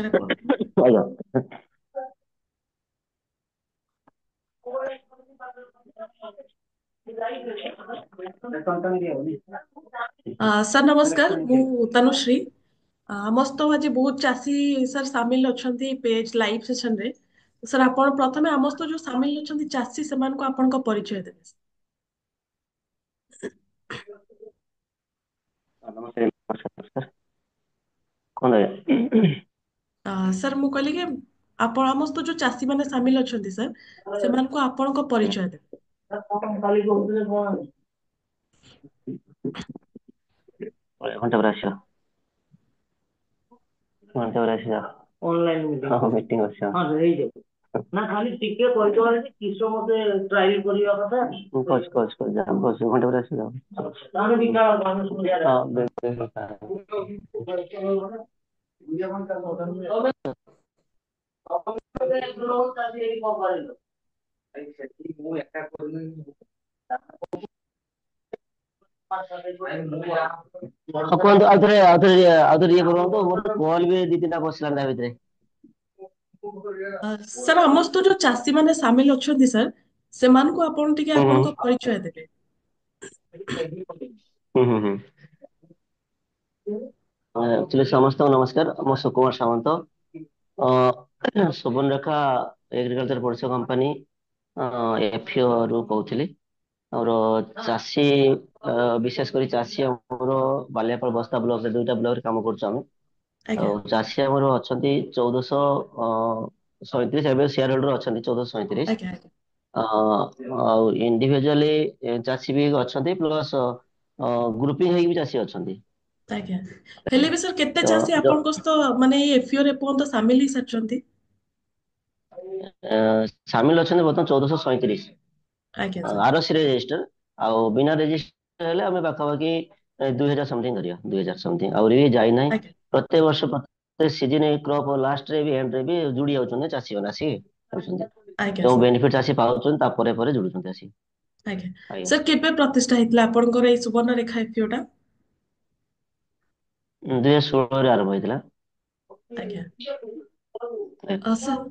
Record. ଆଜ୍ଞା। Sir ନମସ୍କାର, ମୁଁ ତନୁଶ୍ରୀ। ଆମ ସହିତ ଆଜି ବହୁତ ଚାଷୀ ସାର୍ ସାମିଲ ଅଛନ୍ତି ପେଜ୍ ଲାଇଭ ସେସନରେ। ସାର୍ ଆପଣ ପ୍ରଥମେ ଆମ ସହିତ ଯୋଉ ସାମିଲ ଅଛନ୍ତି ଚାଷୀ ସେମାନଙ୍କୁ ଆପଣଙ୍କ ପରିଚୟ ଦେବେ। ନମସ୍କାର ନମସ୍କାର କଣ ଆଜ୍ଞା? ସାର୍ ମୁଁ କହିଲି କି ଆପଣ ଆମ ସହିତ ଯୋଉ ଚାଷୀ ମାନେ ସାମିଲ ଅଛନ୍ତି ସାର୍ ସେମାନଙ୍କୁ ଆପଣଙ୍କ ପରିଚୟ ଦେବେ। କାଲି କହୁଥିଲେ କଣ? ଘଣ୍ଟା ପରେ ଆସିବ। ଘଣ୍ଟା ପରେ ଆସିବ। ଅନଲାଇନ ମିଟିଂ ଅଛି। ନା ଖାଲି ଟିକେ କହିଦେବା ଯେ କିସ ମତେ ଟ୍ରାଏଲ କରିବା କଥା। ମୁଁ କହୁଛି ଘଣ୍ଟା ପରେ ଆସିବ। ହଁ କୁହନ୍ତୁ ଆଉଥରେ ଇଏ କରନ୍ତୁ ମୋର କଲ୍ ବି ଦି ତିନିଟା ବସିଲାଣି ତା ଭିତରେ। ସାର୍ ଆମ ସହିତ ଯୋଉ ଚାଷୀ ମାନେ ସାମିଲ ଅଛନ୍ତି ସାର୍ ସେମାନଙ୍କୁ ଆପଣ ଟିକେ ହୁଁ ହୁଁ ଆପଣଙ୍କ ପରିଚୟ ଦେବେ। ହୁଁ। ଆକ୍ଚୁଆଲି ସମସ୍ତଙ୍କୁ ନମସ୍କାର, ମୁଁ ସୁକୁମାର ସାମନ୍ତ। ସୁବର୍ଣ୍ଣରେଖା ଏଗ୍ରିକଲଚର ପରିଷଦ କମ୍ପାନୀ ଏଫିଓ ରୁ କହୁଥିଲି। ଆମର ଚାଷୀ ବିଶେଷ କରି ଚାଷୀ ଆମର ବାଲିଆପାଳ ବସ୍ତା ବ୍ଲକରେ ଦୁଇଟା ବ୍ଲକରେ କାମ କରୁଛୁ ଆମେ। ଆଜ୍ଞା ଆଉ ଚାଷୀ ଆମର ଅଛନ୍ତି 1437 ଏବେ ସେୟାର ହୋଲ୍ଡର ଅଛନ୍ତି 1437। ଆଜ୍ଞା ଆଜ୍ଞା ଆଉ ଇଣ୍ଡିଭିଜୁଆଲି ଚାଷୀ ବି ଅଛନ୍ତି ପ୍ଲସ ଗ୍ରୁପିଂ ହେଇକି ବି ଚାଷୀ ଅଛନ୍ତି। ଆଜ୍ଞା ହେଲେ ବି ସାର୍ କେତେ ତ ଚାଷୀ ଯ- ଆପଣଙ୍କ ସହିତ ମାନେ ଏଇ ଏଫିଓ ରେ ଏପର୍ଯ୍ୟନ୍ତ ସାମିଲ ହେଇସାରିଛନ୍ତି? ସାମିଲ ଅଛନ୍ତି ବର୍ତ୍ତମାନ 1437। ଆଜ୍ଞା ସାର୍। ଆରସିରେ ରେଜିଷ୍ଟର ଆଉ ବିନା ରେଜିଷ୍ଟର ହେଲେ ଆମେ ପାଖାପାଖି 2000 ସମଥିଙ୍ଗ ଧରିବା 2000 ସମଥିଙ୍ଗ ଆହୁରି ବି ଯାଇନାହିଁ। ଆଜ୍ଞା ପ୍ରତ୍ୟେକ ବର୍ଷ ପ୍ରତ୍ୟେକ ସିଜନ କ୍ରପ ଲାଷ୍ଟରେ ବି ଏଣ୍ଡରେ ବି ଯୁଡି ଯାଉଛନ୍ତି ଚାଷୀ ମାନେ ଆସିକି ଆଜ୍ଞା ଯୋଉ ସାର୍। ବେନିଫିଟ ଚାଷୀ ପାଉଛନ୍ତି ତା ପରେ ପରେ ଯୁଡୁଛନ୍ତି ଆସିକି। ଆଜ୍ଞା ଆଜ୍ଞା। ସାର୍ କେବେ ପ୍ରତିଷ୍ଠା ହେଇଥିଲା ଆପଣଙ୍କର ଏଇ ସୁବର୍ଣ୍ଣରେଖା ଏଫିଓ ଟା? 2016ରେ ଆରମ୍ଭ ହେଇଥିଲା। ଆଜ୍ଞା ସାର୍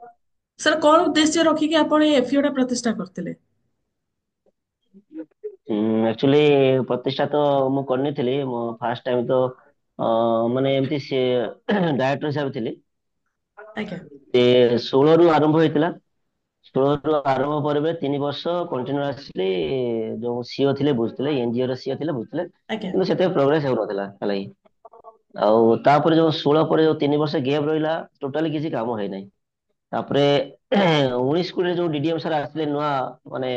ସାର୍ କଣ ଉଦ୍ଦେଶ୍ୟ ରଖିକି ଆପଣ ଏଇ ଏଫିଓ ଟା ପ୍ରତିଷ୍ଠା କରିଥିଲେ? ଆକ୍ଚୁଆଲି ପ୍ରତିଷ୍ଠା ତ ମୁଁ କରିନଥିଲି ମୁଁ ଫାଷ୍ଟ ଟାଇମ ତ ମାନେ ଏମିତି ସେ ଡାଇରେକ୍ଟର ହିସାବରେ ଥିଲି। ଆଜ୍ଞା 16ରୁ ଆରମ୍ଭ ହେଇଥିଲା। 16ରୁ ଆରମ୍ଭ ପରେ 3 ବର୍ଷ କଣ୍ଟିନ୍ୟୁ ଆସିଲି। ଯୋଉ ସିଓ ଥିଲେ ବୁଝୁଥିଲେ ଏନଜିଓ ର ସିଓ ଥିଲେ ବୁଝୁଥିଲେ ଆଜ୍ଞା କିନ୍ତୁ ସେତେ ପ୍ରୋଗ୍ରେସ ହେଉନଥିଲା ହେଲା କି। ଆଉ ତାପରେ ଯୋଉ 16 ପରେ ଯୋଉ 3 ବର୍ଷ ଗେପ୍ ରହିଲା ଟୋଟାଲି କିଛି କାମ ହେଇନାହିଁ। ତାପରେ 19-20 ଯୋଉ ଡିଡିଏମ ସାର୍ ଆସିଲେ ନୂଆ ମାନେ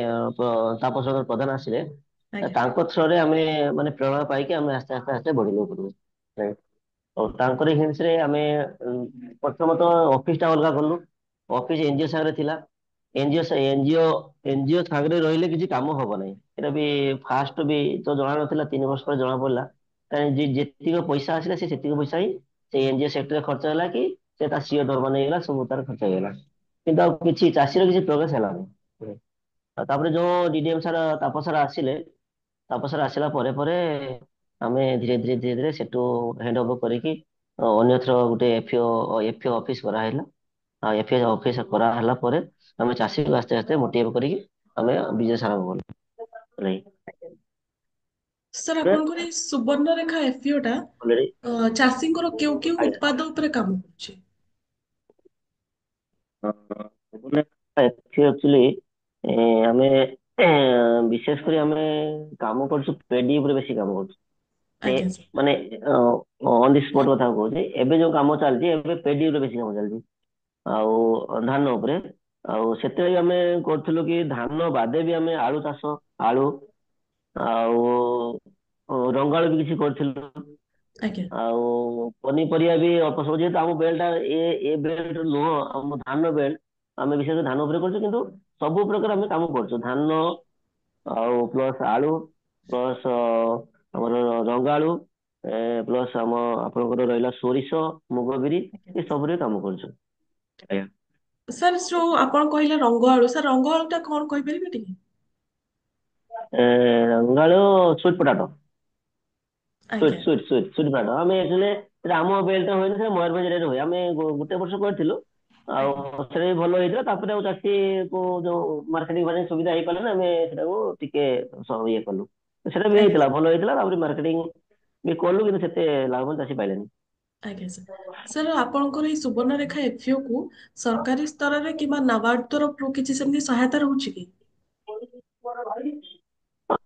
ତାପସ ପ୍ରଧାନ ଆସିଲେ ଆଜ୍ଞା ତାଙ୍କ ଥ୍ରୋରେ ଆମେ ମାନେ ପ୍ରେରଣା ପାଇକି ଆମେ ଆସ୍ତେ ବଢିଲୁ ଉପରକୁ। ଆଉ ତାଙ୍କରି ହିଣ୍ଟସ ରେ ଆମେ ପ୍ରଥମତଃ ଅଫିସ ଟା ଅଲଗା କଲୁ। ଅଫିସ ଏନଜିଓ ସାଙ୍ଗରେ ଥିଲା। ଏନଜିଓ ସାଙ୍ଗରେ ରହିଲେ କିଛି କାମ ହବ ନାହିଁ। ଏଇଟା ବି ଫାଷ୍ଟ ବି ତ ଜଣା ନଥିଲା 3 ବର୍ଷ ପରେ ଜଣା ପଡିଲା। କାରଣ ଯେତିକି ପଇସା ଆସିଲା ସେ ସେତିକି ପଇସା ହିଁ ସେ ଏନଜିଓ ସେକ୍ଟରରେ ଖର୍ଚ୍ଚ ହେଲା କି ସେ ତା ସିଓ ଦରମା ନେଇଗଲା ସବୁ ତାର ଖର୍ଚ୍ଚ ହେଇଗଲା। କିନ୍ତୁ ଆଉ କିଛି ଚାଷୀର କିଛି ପ୍ରୋଗ୍ରେସ ହେଲାନି। ଆଉ ତାପରେ ଯୋଉ ଡିଡିଏମ ସାର୍ ତାପସ ସାର୍ ଆସିଲେ ତାପସ ସାର୍ ଆସିଲା ପରେ ଆମେ ଧୀରେ ଧୀରେ ସେଠୁ ହ୍ୟାଣ୍ଡ ଓଭର କରିକି ଅନ୍ୟତ୍ର ଗୋଟେ ଏଫିଓ ଅଫିସ କରାହେଲା। ଆଉ ଏଫିଓ ଅଫିସ କରାହେଲା ପରେ ଆମେ ଚାଷୀକୁ ଆସ୍ତେ ଆସ୍ତେ ମୋଟିଭେଟ କରିକି ଆମେ ବିଜନେସ ଆରମ୍ଭ କଲୁ। ସାର୍ ଆପଣଙ୍କର ଏଇ ସୁବର୍ଣ୍ଣରେଖା ଏଫିଓ ଟା ଅଲରେଡି ଚାଷୀଙ୍କର କେଉଁ କେଉଁ ଉତ୍ପାଦ ଉପରେ କାମ କରୁଛି? ଆକ୍ଚୁଆଲି ଆମେ ବିଶେଷ କରି ଆମେ କାମ କରୁଛୁ ପେଡି ଉପରେ ବେଶୀ କାମ କରୁଛୁ। ଆଜ୍ଞା ସାର୍ ମାନେ ଅନ ଦି ସ୍ପଟ କଥା କହୁଛି ଏବେ ଯୋଉ କାମ ଚାଲିଛି ଏବେ ପେଡି ଉପରେ ବେଶୀ କାମ ଚାଲିଛି। ଆଉ ଧାନ ଉପରେ ଆଉ ସେତେବେଳେ ଆମେ କରୁଥିଲୁ କି ଧାନ ବାଦେ ବି ଆମେ ଆଳୁ ଚାଷ ଆଳୁ ଆଉ ରଙ୍ଗାଳ ବି କିଛି କରିଥିଲୁ। ଆଜ୍ଞା ଆଉ ପନିପରିବା ବି ଅଳ୍ପ ସବୁ ଯେହେତୁ ଆମ ବେଲ୍ଟ ଟା ଏ ବେଲ୍ଟ ନୁହଁ ଆମ ଧାନ ବେଲ୍ଟ ଆମେ ବିଶେଷ ଧାନ ଉପରେ କରୁଛୁ କିନ୍ତୁ ସବୁ ପ୍ରକାର ଆମେ କାମ କରୁଛୁ ଧାନ ଆଉ ପ୍ଲସ ଆଳୁ ପ୍ଲସ ଆମର ରଙ୍ଗାଆଳୁ ପ୍ଲସ ଆପଣଙ୍କର ରହିଲା ସୋରିଷ ମୁଗ ବିରି ଆଜ୍ଞା ଏ ସବୁରେ କାମ କରୁଛୁ। ଆଜ୍ଞା। ସାର୍ ଯୋଉ ଆପଣ କହିଲେ ରଙ୍ଗ ଆଳୁ ସାର୍ ରଙ୍ଗ ଆଳୁ ଟା କଣ କହିପାରିବେ ଟିକେ? ରଙ୍ଗାଳୁ ସୁଇଟ ପଟାଟୋ। ସୁଇଟ ଆଜ୍ଞା ସୁଇଟ ସୁଇଟ ସୁଇଟ ପାଉଡର ଆମେ actually ସେଟା ଆମ ବେଲ୍ଟ ହୁଏନି, ସେଟା ମୟୂରଭଞ୍ଜ area ରେ ହୁଏ। ଆମେ ଗୋଟେ ବର୍ଷ କରିଥିଲୁ, ଆଉ ଆଜ୍ଞା ସେଟା ବି ଭଲ ହେଇଥିଲା। ତାପରେ ଆଉ ଚାଷୀ କୁ ଯୋଉ ମାର୍କେଟିଂ ପାଇଁ ସୁବିଧା ହେଇପାରିଲା, ଆମେ ସେଟାକୁ ଟିକେ ଇଏ କଲୁ। ସେଟା ବି ଆଜ୍ଞା ହେଇଥିଲା, ଭଲ ହେଇଥିଲା। ତାପରେ ମାର୍କେଟିଂ ବି କଲୁ, କିନ୍ତୁ ସେତେ ଲାଭବାନ ଚାଷୀ ପାଇଲେନି। ଆଜ୍ଞା ସାର୍। ସାର୍ ଆପଣଙ୍କର ଏଇ ସୁବର୍ଣ୍ଣରେଖା ଏଫିଓ କୁ ସରକାରୀ ସ୍ତରରେ କିମ୍ବା ନାବାର୍ଡ ତରଫରୁ କିଛି ସେମିତି ସହାୟତା ରହୁଛି କି?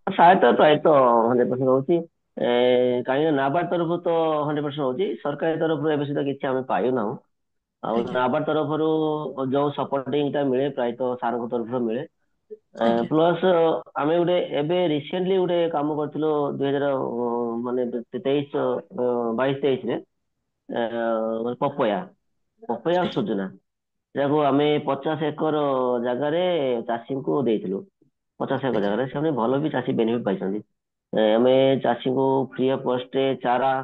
ସହାୟତା ପ୍ରାୟତଃ 100% ରହୁଛି। କାହିଁକି ନା ନାବାର୍ଡ ତରଫରୁ ତ 100% ରହୁଛି। ସରକାରୀ ତରଫରୁ ଏବେ ସୁଦ୍ଧା କିଛି ଆମେ ପାଇନାହୁଁ। ଆଉ ଆଜ୍ଞା ନାବାର୍ଡ ତରଫରୁ ଯୋଉ ସପୋର୍ଟିଂ ଟା ମିଳେ, ପ୍ରାୟତଃ ସାରଙ୍କ ତରଫରୁ ମିଳେ। ଆଜ୍ଞା ପ୍ଲସ୍ ଆମେ ଗୋଟେ ଏବେ ରିସେଣ୍ଟଲି ଗୋଟେ କାମ କରିଥିଲୁ 2000 ମାନେ 22-23 ରେ, ପପୟା ପପୟା ଆଉ ଆଜ୍ଞା ସୁଜନା, ଯାହାକୁ ଆମେ 50 ଏକର ଜାଗାରେ ଚାଷୀଙ୍କୁ ଦେଇଥିଲୁ। 50 ଏକର ଆଜ୍ଞା ଜାଗାରେ ସେମାନେ ଭଲ ବି ଚାଷୀ ବେନିଫିଟ ପାଇଛନ୍ତି। ଆମେ ଚାଷୀଙ୍କୁ ଫ୍ରି ଅଫ କଷ୍ଟରେ ଚାରା,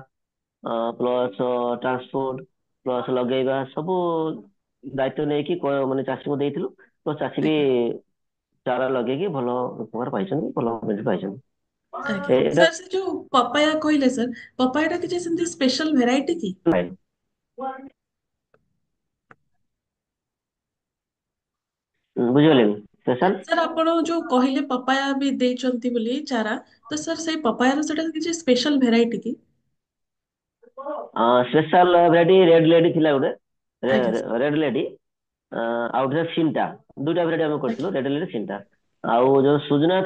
ପ୍ଲସ୍ ଟ୍ରାନ୍ସପୋର୍ଟ, ପ୍ଲସ୍ ଲଗେଇବା, ସବୁ ଦାୟିତ୍ୱ ନେଇକି ମାନେ ଚାଷୀଙ୍କୁ ଦେଇଥିଲୁ। ତ ଚାଷୀ ବି ଆଜ୍ଞା ଚାରା ଲଗେଇକି ଭଲ ଉପକାର ପାଇଛନ୍ତି, ଭଲ ବେନିଫିଟ ପାଇଛନ୍ତି। ଆଜ୍ଞା ଏଇଟା ସାର୍। ସେ ଯୋଉ ପପାୟା କହିଲେ ସାର୍, ପପାୟାଟା କିଛି ସେମିତି ସ୍ପେଶାଲ ଭେରାଇଟି କି? ନାହିଁ। ବୁଝିପାରିଲେନି ସ୍ପେଶାଲ। ସାର୍ ଆପଣ ଯୋଉ କହିଲେ ପପାୟା ବି ଦେଇଛନ୍ତି ବୋଲି ଚାରା, ତ ସାର୍ ସେଇ ପପାୟାର ସେଟା କିଛି ସ୍ପେଶାଲ ଭେରାଇଟି କି? ସ୍ପେଶାଲ ଭେରାଇଟି ରେଡ୍ ଲେଡି ଥିଲା ଗୋଟେ, ଆଜ୍ଞା ସାର୍ ରେଡ୍ ଲେଡି। ଆଉ ଗୋଟେ ସିଣ୍ଟା, ଦୁଇଟା ଭେରାଇଟି ଆମେ ଆଜ୍ଞା କରିଥିଲୁ, ରେଡ୍ ଲେଡି, ସିଣ୍ଟା। ଆଉ ଯୋଉ ସୁଜନା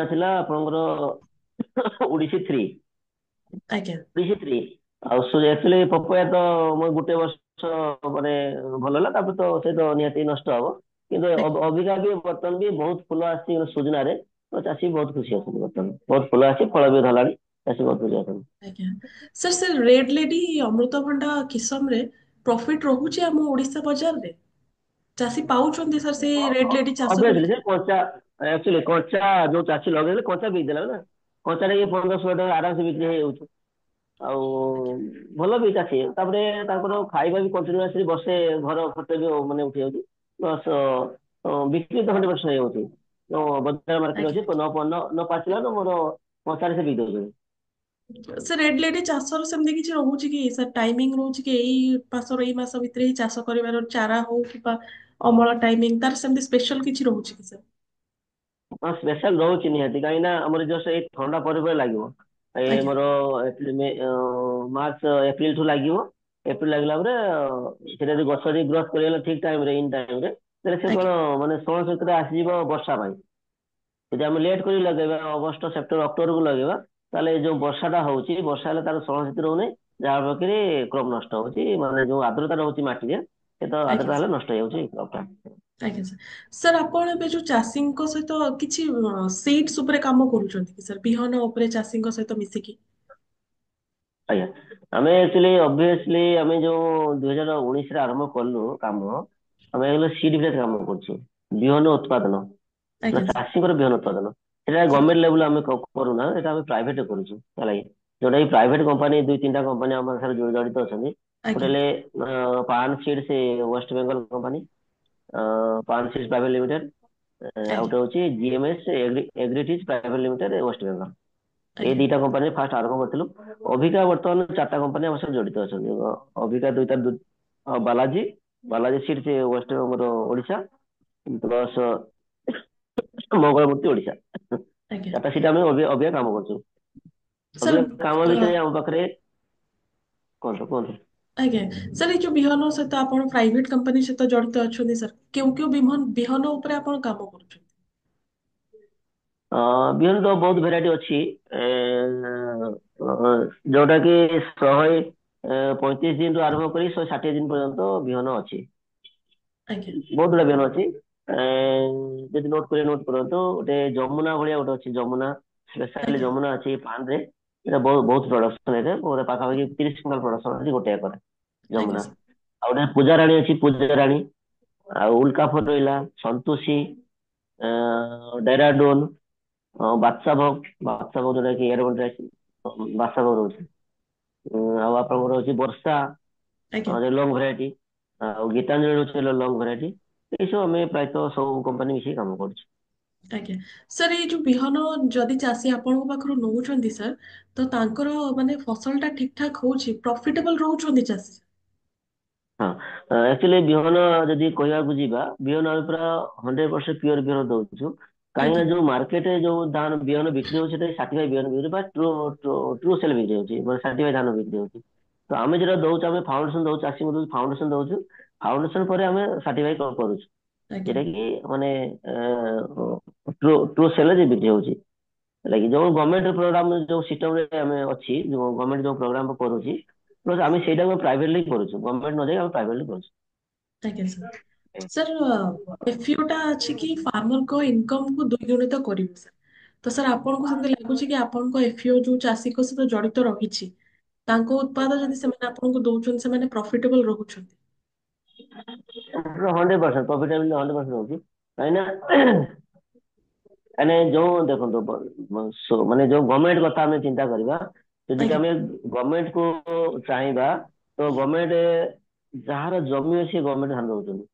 ଥିଲା ଆପଣଙ୍କର ଓଡିଶୀ 3। ଆଜ୍ଞା ଓଡିଶୀ 3। ଆଉ ଆକ୍ଚୁଆଲି ପପୟା ତ ମୁଁ ଗୋଟେ ବର୍ଷ ମାନେ ଭଲ ହେଲା, ତାପରେ ତ ସେ ତ ନିହାତି ନଷ୍ଟ ହବ। କିନ୍ତୁ ଆଜ୍ଞା ଅବିକା ବି ବର୍ତ୍ତମାନ ବି ବହୁତ ଫୁଲ ଆସିଛି ସୁଜନାରେ। ତ ଚାଷୀ ବହୁତ ଖୁସି ଅଛନ୍ତି, ବର୍ତ୍ତମାନ ବହୁତ ଫୁଲ ଆସିଛି, ଫଳ ବି ଧରିଲାଣି, ଚାଷୀ ବହୁତ ଖୁସି ଅଛନ୍ତି। ଆଜ୍ଞା ସାର୍। ସେ ରେଡ୍ ଲେଡି ଅମୃତଭଣ୍ଡା କିସମରେ ପ୍ରଫିଟ ରହୁଛି ଆମ ଓଡିଶା ବଜାରରେ? ଚାଷୀ ପାଉଛନ୍ତି ସାର୍ ସେଇ ରେଡ୍ ଲେଡି ଚାଷ ଅଭିୟସଲି ସେ କରିକି? କଞ୍ଚା, ଆକ୍ଚୁଆଲି କଞ୍ଚା ଯୋଉ ଚାଷୀ ଲଗେଇଲେ କଞ୍ଚା ବିକି ଦେଲା ନା। କଞ୍ଚା ରେ 1500 ଟଙ୍କା ଆରାମସେ ବିକ୍ରି ହେଇଯାଉଛି। ଆଉ ଆଜ୍ଞା ଭଲ ବି ଚାଷୀ, ତାପରେ ତାଙ୍କର ଖାଇବା ବି କଣ୍ଟିନ୍ୟୁସଲି ବର୍ଷେ ଘର ଖର୍ଚ୍ଚ ବି ମାନେ ଉଠି ଯାଉଛି। ପ୍ଲସ୍ ବିକ୍ରି ତ 100% ହେଇଯାଉଛି। ବଜାର ମାର୍କେଟ ଆଜ୍ଞା ଅଛି, ନ ପାଚିଲା ମୋର କଞ୍ଚାରେ ସେ ବିକି ଦଉଛନ୍ତି। ସେ ରେଡ୍ ଲେଡି ଚାଷର ସେମିତି କିଛି ରହୁଛି କି ସାର୍? ଟାଇମିଂ ରହୁଛି କି ଏଇ ମାସର ଏଇ ମାସ ଭିତରେ ହିଁ ଚାଷ କରିବାର, ଚାରା ହଉ କିମ୍ବା ଅମଳ ଟାଇମିଂ ତାର ସେମିତି ସ୍ପେଶାଲ କିଛି ରହୁଛି କି ସାର୍? ହଁ ସ୍ପେଶାଲ ରହୁଛି ନିହାତି, କାହିଁକି ନା ଆମର ଜଷ୍ଟ ଏଇ ଥଣ୍ଡା ପରେ ପରେ ଲାଗିବ। ଏଇ ଆଜ୍ଞା ଆମର ମାର୍ଚ୍ଚ ଏପ୍ରିଲ ଠୁ ଲାଗିବ। ଏପ୍ରିଲ ଲାଗିଲା ପରେ ସେଟା ଯଦି ଗଛ ଯଦି ଗ୍ରୋଥ କରିଗଲା ଠିକ ଟାଇମ ରେ, ଇନ୍ ଟାଇମ ରେ, ତାହେଲେ ସେ ଆଜ୍ଞା କଣ ମାନେ ଷୋଳ ଆସିଯିବ ବର୍ଷା ପାଇଁ। ଯଦି ଆମେ ଲେଟ୍ କରି ଲଗେଇବା, ଅଗଷ୍ଟ, ସେପ୍ଟେମ୍ବର, ଅକ୍ଟୋବରକୁ ଲଗେଇବା, ତାହେଲେ ଏଇ ଯୋଉ ବର୍ଷାଟା ହଉଛି, ବର୍ଷା ହେଲେ ତାର ଷୋଳ ରହୁନି। ଯାହା ପାଖରେ କ୍ରପ ନଷ୍ଟ ହଉଛି, ମାନେ ଯୋଉ ଆର୍ଦ୍ରତା ରହୁଛି ମାଟିରେ, ସେ ତ ଆଜ୍ଞା ଆର୍ଦ୍ରତା ସାର୍ ହେଲେ ନଷ୍ଟ ହେଇଯାଉଛି କ୍ରପ ଟା। ଆଜ୍ଞା ସାର୍। ସାର୍ ଆପଣ ଏବେ ଯୋଉ ଚାଷୀଙ୍କ ସହିତ କିଛି ସିଡ୍ସ ଉପରେ କାମ କରୁଛନ୍ତି କି ସାର୍? ବିହନ ଉପରେ ଚାଷୀଙ୍କ ସହିତ ମିଶିକି? ଆଜ୍ଞା। ଆମେ ଆକ୍ଚୁଆଲି ଅବଭିୟସଲି ଆମେ ଯୋଉ 2019 ରେ ଆରମ୍ଭ କଲୁ କାମ, ଆମେ ସିଡ୍ ରେ କାମ କରୁଛୁ, ବିହନ ଉତ୍ପାଦନ। ଆଜ୍ଞା ସାର୍ ଚାଷୀଙ୍କର ବିହନ ଉତ୍ପାଦନ। ସେଟା ଆଜ୍ଞା ଗଭର୍ଣ୍ଣମେଣ୍ଟ ଲେବୁଲ ଆମେ କରୁନା, ଏଟା ଆମେ ପ୍ରାଇଭେଟ କରୁଛୁ, ହେଲାକି। ଯୋଉଟା କି ପ୍ରାଇଭେଟ କମ୍ପାନୀ 2-3ଟା କମ୍ପାନୀ ଆମ ସାଙ୍ଗରେ ଜଡିତ ଅଛନ୍ତି। ଗୋଟେ ଆଜ୍ଞା ହେଲେ ପାନ୍ ସିଡ୍, ସେ West Bengal company, pan seed private limited. ଆଉ ଆଜ୍ଞା ଗୋଟେ ହଉଛି GMS agritech private limited, West Bengal. ଏଇ ଆଜ୍ଞା ଦିଟା କମ୍ପାନୀ ଫାଷ୍ଟ ଆରମ୍ଭ କରିଥିଲୁ। ଅବିକା ବର୍ତ୍ତମାନ 4ଟା କମ୍ପାନୀ ଆମ ସହିତ ଜଡିତ ଅଛନ୍ତି। ଅବିକା ବାଲାଜୀ, ବାଲାଜୀ ସିଡ୍ ସେ ୱେଷ୍ଟ ଆମର ଓଡିଶା, ପ୍ଲସ୍ ମଙ୍ଗଳମୂର୍ତ୍ତି ଓଡିଶା। ଆଜ୍ଞା 4ଟା ସିଟ୍ ଆମେ ଅବିକା କାମ କରୁଛୁ। ସାର୍ ଅବିକା କାମ ଭିତରେ ଆମ ପାଖରେ, କୁହନ୍ତୁ କୁହନ୍ତୁ। ଆଜ୍ଞା ସାର୍। ଏଇ ଯୋଉ ବିହନ ସହିତ ଆପଣ ପ୍ରାଇଭେଟ କମ୍ପାନୀ ସହିତ ଜଡିତ ଅଛନ୍ତି ସାର୍, କେଉଁ କେଉଁ ବିହନ ଉପରେ ଆପଣ କାମ କରୁଛନ୍ତି? ବିହନ ତ ବହୁତ ଭେରାଇଟି ଅଛି। ଯୋଉଟା କି 135 ଦିନରୁ ଆରମ୍ଭ କରି 160 ଦିନ ପର୍ଯ୍ୟନ୍ତ ବିହନ ଅଛି। ଆଜ୍ଞା ବହୁତ ଗୁଡା ବିହନ ଅଛି। ଯଦି ନୋଟ କରିବେ ନୋଟ କରନ୍ତୁ। ଗୋଟେ ଯମୁନା ଭଳିଆ ଗୋଟେ ଅଛି, ଯମୁନା ସ୍ପେଶାଲି ଆଜ୍ଞା ଯମୁନା ଅଛି ପାନରେ। ଏଇଟା ବହୁତ ପ୍ରଡକ୍ସନ ଏରେ ପାଖାପାଖି 30 କୁଇଣ୍ଟାଲ ପ୍ରଡକ୍ସନ ଅଛି ଗୋଟେ ଏକର ଆଜ୍ଞା ଯମୁନା। ସାର୍ ଆଉ ଗୋଟେ ପୂଜା ରାଣୀ ଅଛି, ପୂଜା ରାଣୀ। ଆଉ ଉଲକାଫର ରହିଲା, ସନ୍ତୋଷୀ, ଡେରାଡୁନ, ବାଦଶାଭୋଗ, ବାଦଶାଭୋଗ ଯୋଉଟା କି ବାଦଶାଭୋଗ ରହୁଛି। ଆଉ ଆପଣଙ୍କର ରହୁଛି ବର୍ଷା, ଆଜ୍ଞା ଲଙ୍ଗ ଭେରାଇଟି। ଆଉ ଗୀତାଞ୍ଜଳି ରହୁଛି ଲଙ୍ଗ ଭେରାଇଟି। ଏଇସବୁ ଆମେ ପ୍ରାୟତଃ ସବୁ କମ୍ପାନୀ ମିଶିକି କାମ କରୁଛୁ। ଆଜ୍ଞା ସାର୍, ଏଇ ଯୋଉ ବିହନ ଯଦି ଚାଷୀ ଆପଣଙ୍କ ପାଖରୁ ନଉଛନ୍ତି ସାର୍, ତ ତାଙ୍କର ମାନେ ଫସଲ ଟା ଠିକ ଠାକ ହଉଛି, ପ୍ରଫିଟେବଲ ରହୁଛନ୍ତି ଚାଷୀ? ହଁ, ଆକ୍ଚୁଆଲି ବିହନ ଯଦି କହିବାକୁ ଯିବା, ବିହନ ଆମେ ପୁରା 100% ପିଓର ବିହନ ଦଉଛୁ। କାହିଁକି ନା ଆଜ୍ଞା ଯୋଉ ମାର୍କେଟରେ ଯୋଉ ଧାନ ବିହନ ବିକ୍ରି ହଉଛି ସେଟା ସାର୍ଟିଫାଇଡ ବିହନ ବିକ୍ରି ବା ଟ୍ରୁ ସେଲ୍ ବିକ୍ରି ହଉଛି, ମାନେ ସାର୍ଟିଫାଇଡ ଧାନ ବିକ୍ରି ହଉଛି। ତ ଆମେ ଯେଟା ଦଉଛୁ, ଆମେ ଫାଉଣ୍ଡେସନ ଦଉଛୁ, ଚାଷୀଙ୍କୁ ଦଉଛୁ, ଫାଉଣ୍ଡେସନ ଦଉଛୁ। ଫାଉଣ୍ଡେସନ ପରେ ଆମେ ସାର୍ଟିଫାଇ କରୁଛୁ, ଆଜ୍ଞା ଯେଟା କି ମାନେ ଟ୍ରୁ ସେଲ୍ ବିକ୍ରି ହଉଛି। ହେଲା କି ଯୋଉ ଗଭର୍ଣ୍ଣମେଣ୍ଟ ପ୍ରୋଗ୍ରାମ ଯୋଉ ସିଷ୍ଟମ ରେ ଆମେ ଅଛି, ଯୋଉ ଗଭର୍ଣ୍ଣମେଣ୍ଟ ଯୋଉ ପ୍ରୋଗ୍ରାମ କରୁଛି, ପ୍ଲସ୍ ଆମେ ସେଇଟାକୁ ପ୍ରାଇଭେଟଲି କରୁଛୁ, ଗଭର୍ଣ୍ଣମେଣ୍ଟ ନ ଯାଇ ଆମେ ପ୍ରାଇଭେଟଲି କରୁଛୁ। ଆଜ୍ଞା ସାର୍। ସାର୍ ଏଫିଓ ଟା ଅଛି କି ଫାର୍ମରଙ୍କ ଇନକମ୍ କୁ ଦ୍ୱିଗୁଣିତ କରିବ ସାର୍। ତ ସାର୍ ଆପଣଙ୍କୁ ସେମିତି ଲାଗୁଛି କି ଆପଣଙ୍କ ଏଫିଓ ଯୋଉ ଚାଷୀଙ୍କ ସହିତ ଜଡିତ ରହିଛି, ତାଙ୍କ ଉତ୍ପାଦ ଯଦି ସେମାନେ ଆପଣଙ୍କୁ ଦଉଛନ୍ତି, ସେମାନେ ପ୍ରଫିଟେବଲ ରହୁଛନ୍ତି? 100% ପ୍ରଫିଟେବିଲିଟି 100% ରହୁଛି। କାହିଁକି ନା ମାନେ ଯୋଉ ଦେଖନ୍ତୁ ମାନେ ଯୋଉ ଗଭର୍ଣ୍ଣମେଣ୍ଟ କଥା ଆମେ ଚିନ୍ତା କରିବା, ଯଦି ଆଜ୍ଞା ଆମେ ଗଭର୍ଣ୍ଣମେଣ୍ଟ କୁ ଚାହିଁବା, ତ ଗଭର୍ଣ୍ଣମେଣ୍ଟ ଯାହାର ଜମି ଅଛି ଗଭର୍ଣ୍ଣମେଣ୍ଟ ଧାନ ଦଉଛନ୍ତି।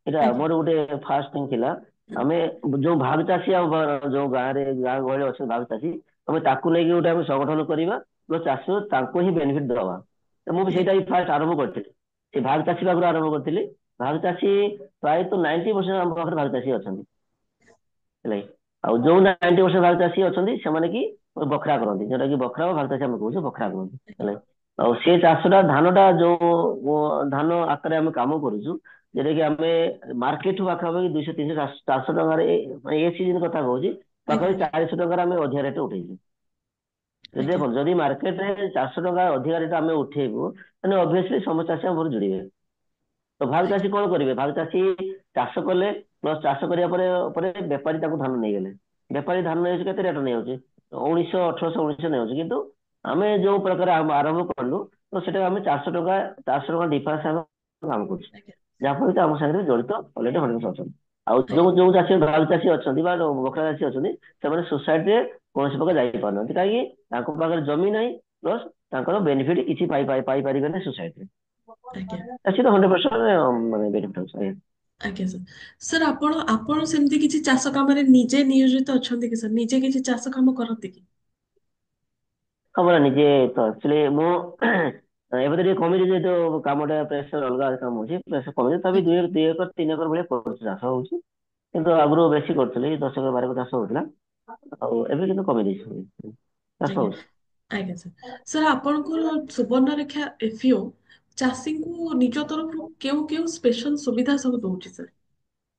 ଏଇଟା ଆଜ୍ଞା ଆମର ଗୋଟେ ଫାଷ୍ଟ ଥିଙ୍ଗ ଥିଲା। ଆମେ ଯୋଉ ଭାଗ ଚାଷୀ ଆଉ ଯୋଉ ଗାଁ ଗହଳି ଅଛନ୍ତି ଭାଗ ଚାଷୀ, ଆମେ ତାକୁ ନେଇକି ଗୋଟେ ଆମେ ସଂଗଠନ କରିବା, ପ୍ଲସ୍ ଚାଷ ତାଙ୍କୁ ହିଁ ବେନିଫିଟ ଦବା। ତ ମୁଁ ବି ସେଇଟା ହିଁ ଫାଷ୍ଟ ଆରମ୍ଭ କରିଥିଲି, ସେ ଭାଗ ଚାଷୀ ପାଖରୁ ଆରମ୍ଭ କରିଥିଲି। ଭାଗ ଚାଷୀ ପ୍ରାୟତଃ 90% ଆମ ପାଖରେ ଭାଗ ଚାଷୀ ଅଛନ୍ତି। ହେଲା କି? ଆଉ ଯୋଉ 90% ଭାଗ ଚାଷୀ ଅଛନ୍ତି, ସେମାନେ କି ବଖରା କରନ୍ତି, ଯୋଉଟା କି ବଖରା ବା ଭାଗ ଚାଷୀ ଆମେ କହୁଛେ, ବଖରା କରନ୍ତି। ଆଜ୍ଞା ହେଲା କି? ଆଉ ସେ ଚାଷଟା ଧାନଟା ଯୋଉ ଧାନ ଆକାରରେ ଆମେ କାମ କରୁଛୁ, ଯୋଉଟା କି ଆମେ ମାର୍କେଟରୁ ପାଖାପାଖି 200 300 400 ଟଙ୍କାରେ, ଏ ସିଜିନ କଥା କହୁଛି, ଆଜ୍ଞା ପାଖାପାଖି 400 ଟଙ୍କାରେ ଆମେ ଅଧିକା ରେଟ୍ ଉଠେଇଛୁ। ଯଦି ଆଜ୍ଞା ଦେଖନ୍ତୁ, ଯଦି ମାର୍କେଟରେ 400 ଟଙ୍କା ଅଧିକା ରେଟ୍ ଆମେ ଉଠେଇବୁ, ତାହେଲେ ଅବଭିୟସଲି ସମସ୍ତ ଚାଷୀ ଆମର ଯୋଡ଼ିବେ। ତ ଭାଗ ଚାଷୀ ଆଜ୍ଞା କଣ କରିବେ? ଭାଗ ଚାଷୀ ଚାଷ କଲେ, ପ୍ଲସ୍ ଚାଷ କରିବା ପରେ ପରେ ବେପାରୀ ତାକୁ ଧାନ ନେଇଗଲେ। ବେପାରୀ ଧାନ ନେଇଯାଉଛି, କେତେ ରେଟ୍ ନେଇଯାଉଛି? 1900 1800 1900 ନେଇଯାଉଛି। କିନ୍ତୁ ଆମେ ଯୋଉ ପ୍ରକାର ଆରମ୍ଭ କଲୁ, ତ ସେଟା ଆମେ 400 ଟଙ୍କା ଡିଫରେନ୍ସ ଆମେ କାମ କରୁଛୁ। ଆଜ୍ଞା ଯାହାଫଳରେ କି ଆମ ସାଙ୍ଗରେ ଜଡିତ ଅଲରେଡି 100% ଅଛନ୍ତି। ଆଉ ଯୋଉ ଆଜ୍ଞା ଯୋଉ ଚାଷୀ ଭାଗ ଚାଷୀ ଅଛନ୍ତି ବା ବଖରା ଚାଷୀ ଅଛନ୍ତି, ସେମାନେ ସୋସାଇଟିରେ କୌଣସି ପ୍ରକାର ଯାଇପାରୁନାହାନ୍ତି। କାହିଁକି? ତାଙ୍କ ପାଖରେ ଜମି ନାହିଁ, ପ୍ଲସ୍ ତାଙ୍କର ବେନିଫିଟ କିଛି ପାଇପାରିବେନି ସୋସାଇଟିରେ। ଆଜ୍ଞା ଚାଷୀ ତ 100% ମାନେ ବେନିଫିଟ ଅଛି। ଆଜ୍ଞା। ଆଜ୍ଞା ସାର୍। ସାର୍ ଆପଣ ସେମିତି କିଛି ଚାଷ କାମରେ ନିଜେ ନିୟୋଜିତ ଅଛନ୍ତି କି ସାର୍? ନିଜେ କିଛି ଚାଷ କାମ କରନ୍ତି କି? ଖବର ନିଜେ ତ ଆକ୍ଚୁଆଲି ମୁଁ ଏବେ ତ ଟିକେ କମିଛି, ଯେହେତୁ କାମଟା ପ୍ରେସର ଅଲଗା କାମ ଅଛି, ପ୍ରେସର କମିଛି। ତଥାପି ଆଜ୍ଞା 2 ଏକର 3 ଏକର ଭଳିଆ କରୁଛି, ଚାଷ ହଉଛି। କିନ୍ତୁ ଆଗରୁ ବେଶୀ କରୁଥିଲି, 10 ଏକର 12 ଏକର ଚାଷ ହଉଥିଲା। ଆଉ ଏବେ କିନ୍ତୁ କମେଇ ଦେଇଛି, ଚାଷ ଆଜ୍ଞା ହଉଛି। ଆଜ୍ଞା ସାର୍। ସାର୍ ଆପଣଙ୍କର ସୁବର୍ଣ୍ଣରେଖା ଏଫିଓ ଚାଷୀଙ୍କୁ ନିଜ ତରଫରୁ କେଉଁ କେଉଁ ସ୍ପେଶାଲ ସୁବିଧା ସବୁ ଦଉଛି ସାର୍?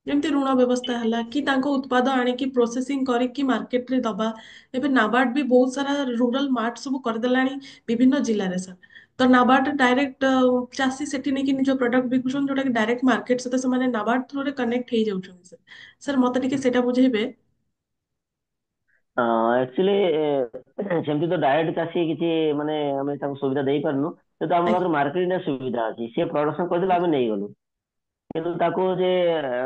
ଯେମିତି ଋଣ ବ୍ୟବସ୍ଥା ହେଲା କି ତାଙ୍କ ଉତ୍ପାଦ ଆଣିକି ପ୍ରୋସେସିଂ କରିକି ମାର୍କେଟରେ ଦବା। ଏବେ ନାବାର୍ଡ ବି ବହୁତ ସାରା ରୁରାଲ ମାର୍ଟ ସବୁ କରିଦେଲାଣି ବିଭିନ୍ନ ଜିଲ୍ଲାରେ ସାର୍। ତ ନାବାର୍ଡ ଡାଇରେକ୍ଟ ଚାଷୀ ସେଠି ନେଇକି ନିଜ ପ୍ରଡକ୍ଟ ବିକୁଛନ୍ତି, ଯୋଉଟା କି ଡାଇରେକ୍ଟ ମାର୍କେଟ ସହିତ ସେମାନେ ନାବାର୍ଡ ଥ୍ରୁରେ କନେକ୍ଟ ହେଇଯାଉଛନ୍ତି ସାର୍। ସାର୍ ମତେ ଟିକେ ସେଇଟା ବୁଝେଇବେ। ଆକ୍ଚୁଆଲି ସେମିତି ତ ଡାଇରେକ୍ଟ ଚାଷୀ କିଛି ମାନେ ଆମେ ତାଙ୍କୁ ସୁବିଧା ଦେଇପାରୁନୁ, କିନ୍ତୁ ଆମ ଆଜ୍ଞା ପାଖରେ ମାର୍କେଟିଂ ସୁବିଧା ଅଛି। ସେ ପ୍ରଡକ୍ସନ କରିଦେଲେ ଆମେ ନେଇଗଲୁ, କିନ୍ତୁ ତାକୁ ଯେ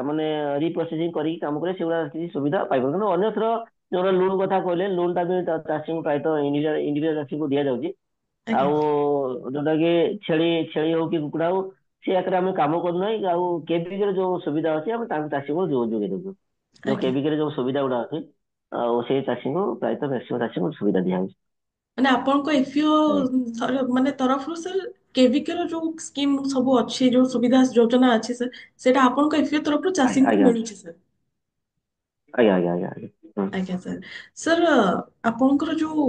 ମାନେ ରିପ୍ରୋସେସିଂ କରିକି କାମ କରିବା, ସେଗୁଡା କିଛି ସୁବିଧା ପାଇପାରୁନ। କିନ୍ତୁ ଅନ୍ୟଥର ଯୋଉଟା ଲୋନ କଥା କହିଲେ, ଲୋନ ଟା ବି ଚାଷୀଙ୍କୁ ପ୍ରାୟତଃ ଇଣ୍ଡିଭିଜୁଆଲ ଚାଷୀଙ୍କୁ ଦିଆଯାଉଛି। ଆଜ୍ଞା ଆଉ ଯୋଉଟା କି ଛେଳି ଛେଳି ହଉ କି କୁକୁଡ଼ା ହଉ, ସେ ଆକାରରେ ଆମେ କାମ କରୁନାହିଁ। ଆଉ କେବିକେ ର ଯୋଉ ସୁବିଧା ଅଛି, ଆମେ ତାଙ୍କୁ ଚାଷୀଙ୍କୁ ଯୋଗେଇ ଦଉଛୁ। ଯୋଉ ଆଜ୍ଞା। କେବିକେ ରେ ଯୋଉ ସୁବିଧା ଗୁଡା ଅଛି, ଆଉ ସେଇ ଚାଷୀଙ୍କୁ ପ୍ରାୟତଃ ମ୍ୟାକ୍ସିମମ୍ ଚାଷୀଙ୍କୁ ସୁବିଧା ଦିଆହଉଛି। ମାନେ ଆପଣଙ୍କ ଏଫିଓ ମାନେ ତରଫରୁ ସାର୍ କେଭିକେ ର ଯୋଉ ସ୍କିମ୍ ସବୁ ଅଛି, ଯୋଉ ସୁବିଧା ଯୋଜନା ଅଛି ସାର୍, ସେଇଟା ଆପଣଙ୍କ ଏଫିଓ ତରଫରୁ ଚାଷୀଙ୍କୁ ଆଜ୍ଞା ମିଳୁଛି ସାର୍? ଆଜ୍ଞା ଆଜ୍ଞା ଆଜ୍ଞା ଆଜ୍ଞା। ହୁଁ। ଆଜ୍ଞା ସାର୍। ସାର୍ ଆପଣଙ୍କର ଯୋଉ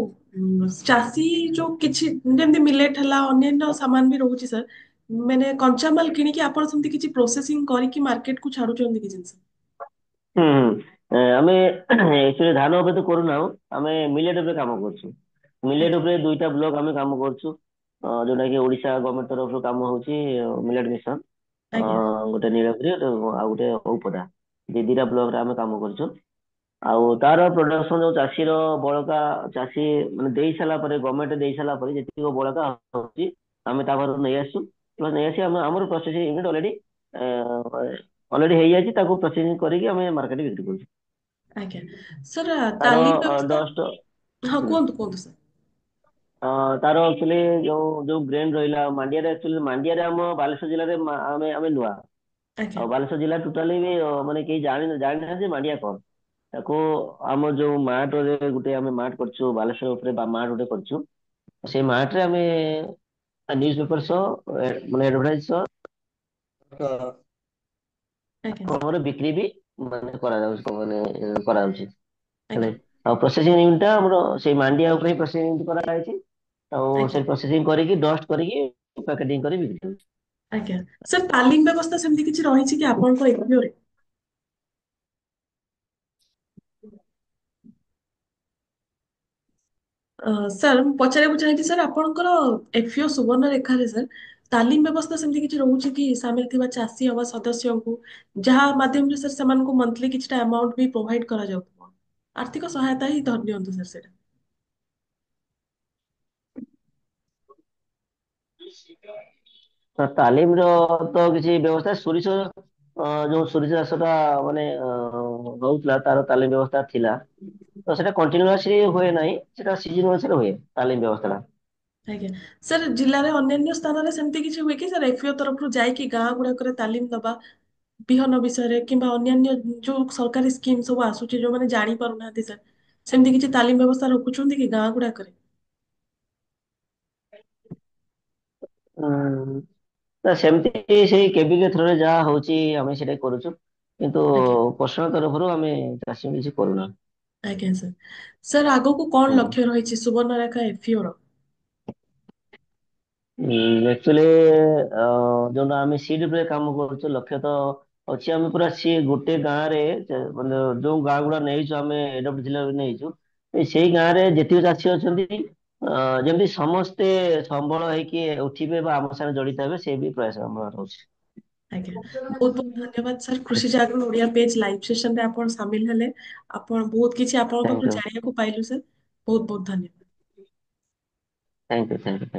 ଚାଷୀ ଯୋଉ କିଛି ଯେମିତି ମିଲେଟ ହେଲା, ଅନ୍ୟାନ୍ୟ ସାମାନ ବି ରହୁଛି ସାର୍, ମାନେ କଞ୍ଚାମାଲ କିଣିକି ଆପଣ ସେମିତି କିଛି ପ୍ରୋସେସିଂ କରିକି ମାର୍କେଟ କୁ ଛାଡୁଛନ୍ତି କି ଜିନିଷ? ହୁଁ ହୁଁ। ଆମେ ଏକ୍ଚୁଆଲି ଧାନ ଉପରେ ତ କରୁନାହୁଁ, ଆମେ ମିଲେଟ ଉପରେ କାମ କରୁଛୁ। ମିଲେଟ ଆଜ୍ଞା ଉପରେ 2ଟା ବ୍ଲକ ଆମେ କାମ କରୁଛୁ। ଯୋଉଟା କି ଓଡିଶା ଗଭର୍ଣ୍ଣମେଣ୍ଟ ତରଫରୁ କାମ ହଉଛି, ମିଲେଟ ମିଶନ। ଆଜ୍ଞା ଗୋଟେ ନୀଳଗିରି, ଆଉ ଗୋଟେ ଔପଦା, ଦିଟା ବ୍ଲକରେ ଆମେ କାମ କରୁଛୁ। ଆଉ ତାର ପ୍ରଡକ୍ସନ ଯୋଉ ଚାଷୀର ବଳକା ଚାଷୀ ମାନେ ଦେଇ ସାରିଲା ପରେ, ଗଭର୍ଣ୍ଣମେଣ୍ଟ ଦେଇ ସାରିଲା ପରେ ଯେତିକି ବଳକା ହଉଛି, ଆମେ ତା ଘରକୁ ନେଇ ଆସୁ। ନେଇ ଆସି ଆମର ପ୍ରୋସେସିଂ ୟୁନିଟ୍ ଅଲରେଡି ହେଇଯାଇଛି, ତାକୁ ପ୍ରୋସେସିଂ କରିକି ଆମେ ମାର୍କେଟରେ ବିକ୍ରି କରୁଛୁ। ଆଜ୍ଞା। ସାର୍ ତାର ତାଲିମ ବ୍ୟବସ୍ଥା, ଡଷ୍ଟ ହଁ କୁହନ୍ତୁ ସାର୍। ତାର ଆକ୍ଚୁଆଲି ଯୋଉ ଗ୍ରେନ ରହିଲା ମାଣ୍ଡିଆରେ, ଆକ୍ଚୁଆଲି ମାଣ୍ଡିଆରେ ଆମ ବାଲେଶ୍ୱର ଜିଲ୍ଲାରେ ଆମେ ନୂଆ। ଆଜ୍ଞା ଆଉ ବାଲେଶ୍ୱର ଜିଲ୍ଲା ଟୋଟାଲି ବି ମାନେ କେହି ଜାଣିନାହାନ୍ତି ଯେ ମାଣ୍ଡିଆ କଣ। ତାକୁ ଆମ ଯୋଉ ମାର୍ଟରେ ଗୋଟେ ଆମେ ମାର୍ଟ କରିଛୁ ବାଲେଶ୍ୱର ଉପରେ ବା ମାର୍ଟ ଗୋଟେ କରିଛୁ। ସେଇ ମାର୍ଟରେ ଆମେ ନ୍ୟୁଜ ପେପର ସହ ମାନେ ଆଡଭର୍ଟାଇଜ ସହ ଆଜ୍ଞା ଆମର ବିକ୍ରି ବି ମାନେ କରାଯାଉଛି ମାନେ କରାଯାଉଛି। ହେଲେ ଆଜ୍ଞା ଆଉ ପ୍ରୋସେସିଂ ୟୁନିଟ ଟା ଆମର ସେଇ ମାଣ୍ଡିଆ ଉପରେ ହିଁ ପ୍ରୋସେସିଂ ୟୁନିଟ କରାଯାଇଛି। ଆଉ ଆଜ୍ଞା ସେ ପ୍ରୋସେସିଂ କରିକି ଡଷ୍ଟ କରିକି ପ୍ୟାକେଟିଂ କରି ବିକ୍ରି ହେଉଛି। ଆଜ୍ଞା ସାର୍ ତାଲିମ ବ୍ୟବସ୍ଥା ସେମିତି କିଛି ରହିଛି କି ଆପଣଙ୍କ ଏରିଆରେ? ସାର୍ ମୁଁ ପଚାରିବାକୁ ଚାହିଁଛି ସାର୍ ଆପଣଙ୍କର ଏଫିଓ ସୁବର୍ଣ୍ଣରେଖାରେ ସାର୍ ତାଲିମ ବ୍ୟବସ୍ଥା ସେମିତି କିଛି ରହୁଛି କି ସାମିଲ ଥିବା ଚାଷୀ ଅବା ସଦସ୍ୟଙ୍କୁ ଯାହା ମାଧ୍ୟମରେ ସାର୍ ସେମାନଙ୍କୁ ମନ୍ଥଲି କିଛିଟା ଆମାଉଣ୍ଟ ବି ପ୍ରୋଭାଇଡ କରାଯାଉଥିବ ଆର୍ଥିକ ସହାୟତା ହିଁ ଧରି ନିଅନ୍ତୁ ସାର୍ ସେଇଟା। ତାଲିମର ତ କିଛି ବ୍ୟବସ୍ଥା ସୋରିଷ ଯୋଉ ସୋରିଷ ଚାଷ ଟା ମାନେ ହଉଥିଲା ତାର ତାଲିମ ବ୍ୟବସ୍ଥା ଥିଲା। ତ ସେଟା କଣ୍ଟିନ୍ୟୁସଲି ହୁଏ ନାହିଁ ସେଟା ସିଜନ ଅନୁସାରେ ହୁଏ ତାଲିମ ବ୍ୟବସ୍ଥା ଟା। ଆଜ୍ଞା ସାର୍ ଜିଲ୍ଲାରେ ଅନ୍ୟାନ୍ୟ ସ୍ଥାନରେ ସେମିତି କିଛି ହୁଏ କି ସାର୍ ଏଫିଓ ତରଫରୁ ଯାଇକି ଗାଁ ଗୁଡାକରେ ତାଲିମ ଦବା ବିହନ ବିଷୟରେ କିମ୍ବା ଅନ୍ୟାନ୍ୟ ଯୋଉ ସରକାରୀ ସ୍କିମ୍ ସବୁ ଆସୁଛି ଯୋଉମାନେ ଜାଣି ପାରୁନାହାନ୍ତି ସାର୍ ସେମିତି କିଛି ତାଲିମ ବ୍ୟବସ୍ଥା ରଖୁଛନ୍ତି କି ଗାଁ ଗୁଡାକରେ? ଉଁ, ନା ସେମିତି ସେଇ କେବିକେ ଥ୍ରୋରେ ଯାହା ହଉଛି ଆମେ ସେଇଟା କରୁଛୁ। କିନ୍ତୁ ଆଜ୍ଞା ପର୍ସନାଲ ତରଫରୁ ଆମେ ଚାଷୀ କିଛି କରୁନା। ଆଜ୍ଞା ସାର୍ ସାର୍ ଆଗକୁ କଣ ହୁଁ। ଲକ୍ଷ୍ୟ ରହିଛି ସୁବର୍ଣ୍ଣରେଖା ଏଫିଓ ର? ଆକ୍ଚୁଆଲି ଯୋଉଟା ଆମେ ସିଡ୍ ଉପରେ କାମ କରୁଛୁ ଲକ୍ଷ୍ୟ ତ ଅଛି ଆମେ ପୁରା ସିଏ ଗୋଟେ ଗାଁ ରେ ମାନେ ଯୋଉ ଗାଁ ଗୁଡା ନେଇଛୁ ଆମେ ଏଡବ୍ଲ୍ୟୁ ଜିଲ୍ଲାରେ ନେଇଛୁ ସେଇ ଗାଁ ରେ ଯେତିକି ଚାଷୀ ଅଛନ୍ତି ଯେମିତି ସମସ୍ତେ ସମ୍ବଳ ହେଇକି ଉଠିବେ ବା ଆମ ସାଙ୍ଗେ ଜଡିତ ହେବେ ସେ ବି ପ୍ରୟାସ ଆମର ରହୁଛି। ଆଜ୍ଞା ବହୁତ ବହୁତ ଧନ୍ୟବାଦ ସାର୍ କୃଷି ଜାଗରଣ ଓଡିଆ ପେଜ ଲାଇଭ ସେସନରେ ଆପଣ ସାମିଲ ହେଲେ ଆପଣ ବହୁତ କିଛି ଆପଣଙ୍କ ଥ୍ୟାଙ୍କ ପାଖରୁ ୟୁ ଜାଣିବାକୁ ପାଇଲୁ ସାର୍ ବହୁତ ବହୁତ ଧନ୍ୟବାଦ। Thank you thank you.